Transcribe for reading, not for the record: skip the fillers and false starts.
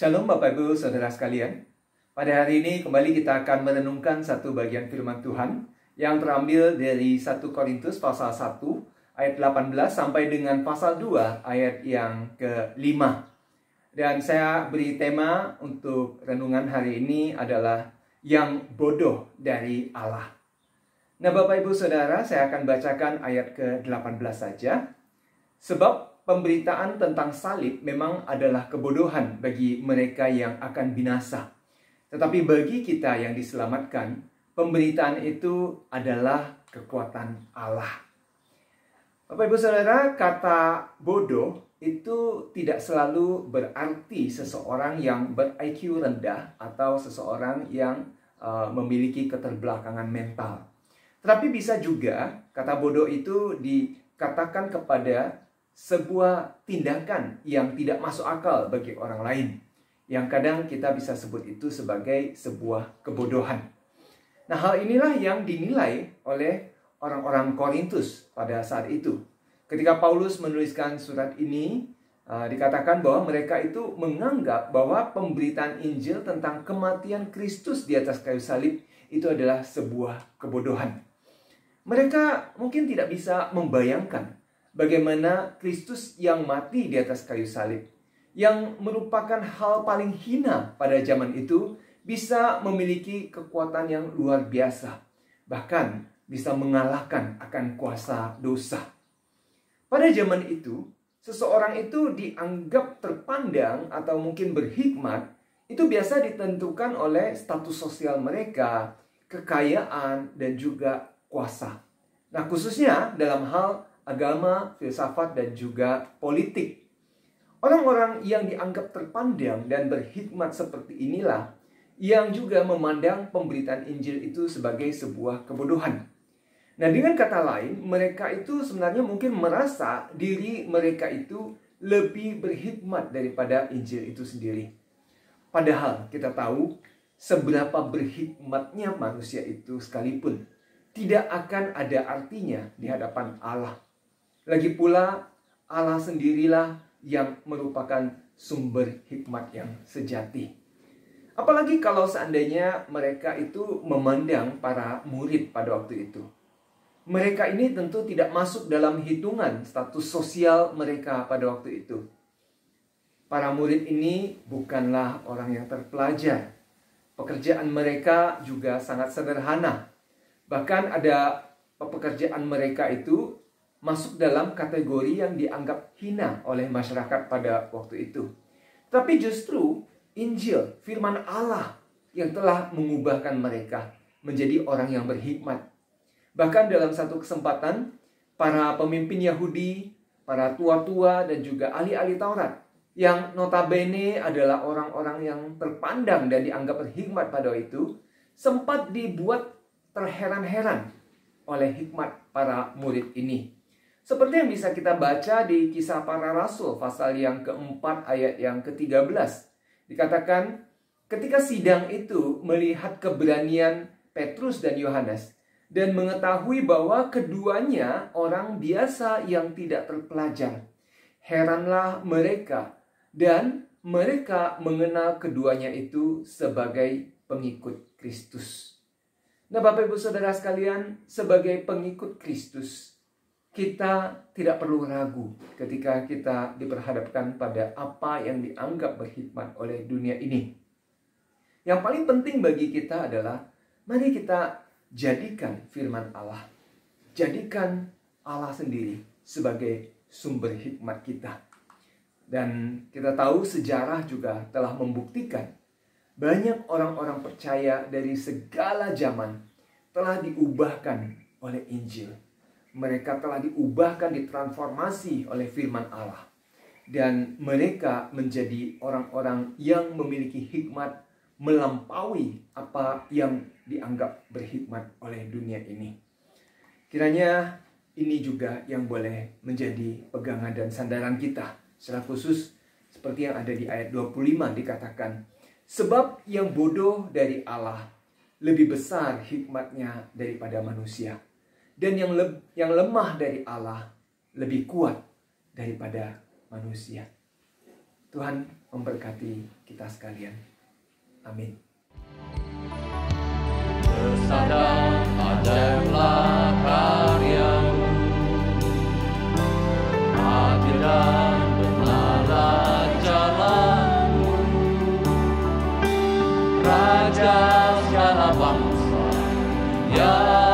Shalom Bapak Ibu Saudara sekalian. Pada hari ini kembali kita akan merenungkan satu bagian firman Tuhan yang terambil dari 1 Korintus pasal 1 ayat 18 sampai dengan pasal 2 ayat yang ke-5. Dan saya beri tema untuk renungan hari ini adalah yang bodoh dari Allah. Nah Bapak Ibu Saudara, saya akan bacakan ayat ke-18 saja. Sebab pemberitaan tentang salib memang adalah kebodohan bagi mereka yang akan binasa. Tetapi bagi kita yang diselamatkan, pemberitaan itu adalah kekuatan Allah. Bapak Ibu Saudara, kata bodoh itu tidak selalu berarti seseorang yang ber-IQ rendah atau seseorang yang memiliki keterbelakangan mental. Tetapi bisa juga kata bodoh itu dikatakan kepada sebuah tindakan yang tidak masuk akal bagi orang lain, yang kadang kita bisa sebut itu sebagai sebuah kebodohan. Nah, hal inilah yang dinilai oleh orang-orang Korintus pada saat itu. Ketika Paulus menuliskan surat ini, dikatakan bahwa mereka itu menganggap bahwa pemberitaan Injil tentang kematian Kristus di atas kayu salib itu adalah sebuah kebodohan. Mereka mungkin tidak bisa membayangkan bagaimana Kristus yang mati di atas kayu salib, yang merupakan hal paling hina pada zaman itu, bisa memiliki kekuatan yang luar biasa, bahkan bisa mengalahkan akan kuasa dosa. Pada zaman itu, seseorang itu dianggap terpandang atau mungkin berhikmat, itu biasa ditentukan oleh status sosial mereka, kekayaan, dan juga kuasa. Nah, khususnya dalam hal agama, filsafat, dan juga politik. Orang-orang yang dianggap terpandang dan berhikmat seperti inilah yang juga memandang pemberitaan Injil itu sebagai sebuah kebodohan. Nah, dengan kata lain, mereka itu sebenarnya mungkin merasa diri mereka itu lebih berhikmat daripada Injil itu sendiri. Padahal kita tahu seberapa berhikmatnya manusia itu sekalipun tidak akan ada artinya di hadapan Allah. Lagi pula, Allah sendirilah yang merupakan sumber hikmat yang sejati. Apalagi kalau seandainya mereka itu memandang para murid pada waktu itu. Mereka ini tentu tidak masuk dalam hitungan status sosial mereka pada waktu itu. Para murid ini bukanlah orang yang terpelajar. Pekerjaan mereka juga sangat sederhana. Bahkan ada pekerjaan mereka itu masuk dalam kategori yang dianggap hina oleh masyarakat pada waktu itu. Tapi justru Injil, firman Allah yang telah mengubahkan mereka menjadi orang yang berhikmat. Bahkan dalam satu kesempatan, para pemimpin Yahudi, para tua-tua dan juga ahli-ahli Taurat, yang notabene adalah orang-orang yang terpandang dan dianggap berhikmat pada waktu itu, sempat dibuat terheran-heran oleh hikmat para murid ini. Seperti yang bisa kita baca di Kisah Para Rasul pasal yang keempat ayat yang ke-13. Dikatakan, ketika sidang itu melihat keberanian Petrus dan Yohanes dan mengetahui bahwa keduanya orang biasa yang tidak terpelajar, heranlah mereka dan mereka mengenal keduanya itu sebagai pengikut Kristus. Nah, Bapak Ibu Saudara sekalian, sebagai pengikut Kristus, kita tidak perlu ragu ketika kita diperhadapkan pada apa yang dianggap berhikmat oleh dunia ini. Yang paling penting bagi kita adalah, mari kita jadikan firman Allah. Jadikan Allah sendiri sebagai sumber hikmat kita. Dan kita tahu sejarah juga telah membuktikan banyak orang-orang percaya dari segala zaman telah diubahkan oleh Injil. Mereka telah diubahkan, ditransformasi oleh firman Allah. Dan mereka menjadi orang-orang yang memiliki hikmat melampaui apa yang dianggap berhikmat oleh dunia ini. Kiranya ini juga yang boleh menjadi pegangan dan sandaran kita. Secara khusus seperti yang ada di ayat 25 dikatakan, sebab yang bodoh dari Allah lebih besar hikmatnya daripada manusia. Dan yang lemah dari Allah lebih kuat daripada manusia. Tuhan memberkati kita sekalian. Amin. Bersandar ajaiblah karyamu, adil dan benarlah jalanmu, Raja segala bangsa yang